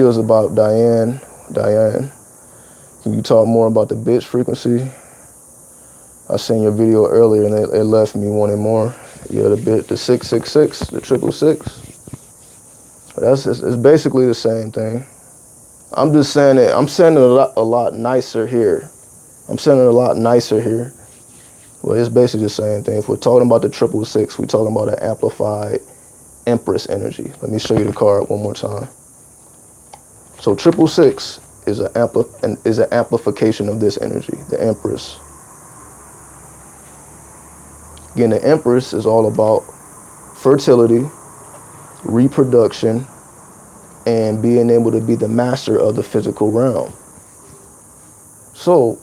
is about Diane, can you talk more about the bitch frequency? I seen your video earlier and it left me wanting more. Yeah, the 666, the 666. It's basically the same thing. I'm just saying it. I'm saying it a lot nicer here. Well, it's basically the same thing. If we're talking about the 666, we're talking about an amplified Empress energy. Let me show you the card one more time. So 666 is an amplification of this energy, the Empress. Again, the Empress is all about fertility, reproduction, and being able to be the master of the physical realm. So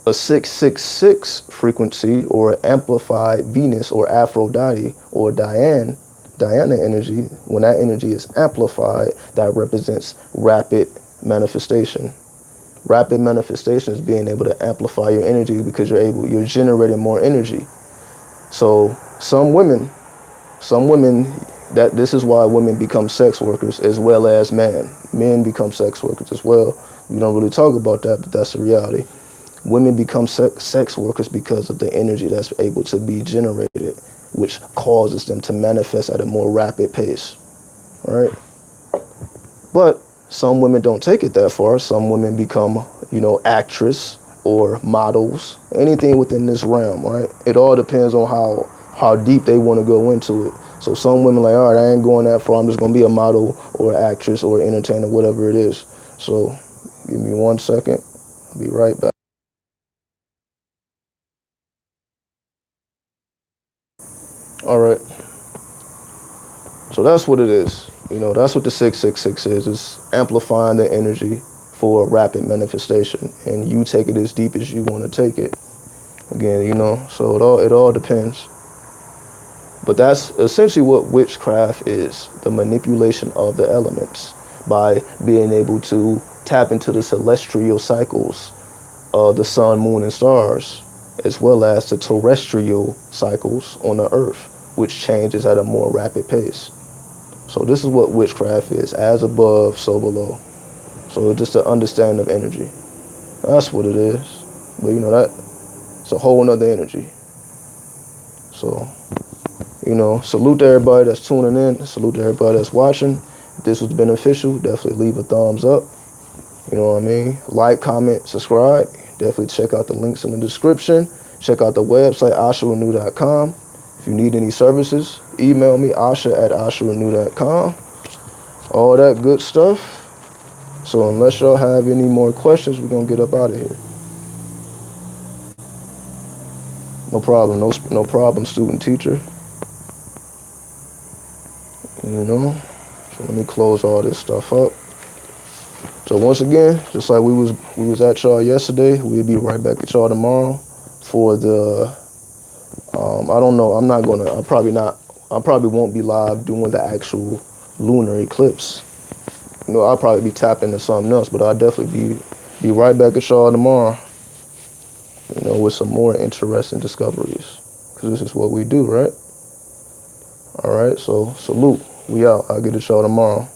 a 666 frequency or amplified Venus or Aphrodite or Diana energy, when that energy is amplified, that represents rapid manifestation. Rapid manifestation is being able to amplify your energy because you're generating more energy. So some women, that this is why women become sex workers as well as men. Men become sex workers as well. We don't really talk about that, but that's the reality. Women become sex workers because of the energy that's able to be generated, which causes them to manifest at a more rapid pace, right? But some women don't take it that far. Some women become, actress or models, anything within this realm, right? It all depends on how deep they want to go into it. So some women like, all right, I ain't going that far. I'm just going to be a model or an actress or an entertainer, whatever it is. So give me 1 second. I'll be right back. All right. So that's what it is. That's what the 666 is. It's amplifying the energy for a rapid manifestation. And you take it as deep as you want to take it. Again, so it all depends. But that's essentially what witchcraft is, the manipulation of the elements by being able to tap into the celestial cycles of the sun, moon, and stars, as well as the terrestrial cycles on the earth, which changes at a more rapid pace. So this is what witchcraft is, as above, so below. So just the understanding of energy. That's what it is. But It's a whole nother energy. So, salute to everybody that's tuning in. Salute to everybody that's watching. If this was beneficial, definitely leave a thumbs up. You know what I mean? Like, comment, subscribe. Definitely check out the links in the description. Check out the website, asharenu.com. If you need any services, email me, asha@asharenu.com. All that good stuff. So unless y'all have any more questions, we're going to get up out of here. No problem. No problem, student teacher. So let me close all this stuff up. So once again, just like we was at y'all yesterday, we'll be right back at y'all tomorrow for the I don't know. I probably won't be live doing the actual lunar eclipse. I'll probably be tapped into something else, but I'll definitely be right back at y'all tomorrow. With some more interesting discoveries, because this is what we do, right? All right. So salute. We out. I'll get at y'all tomorrow.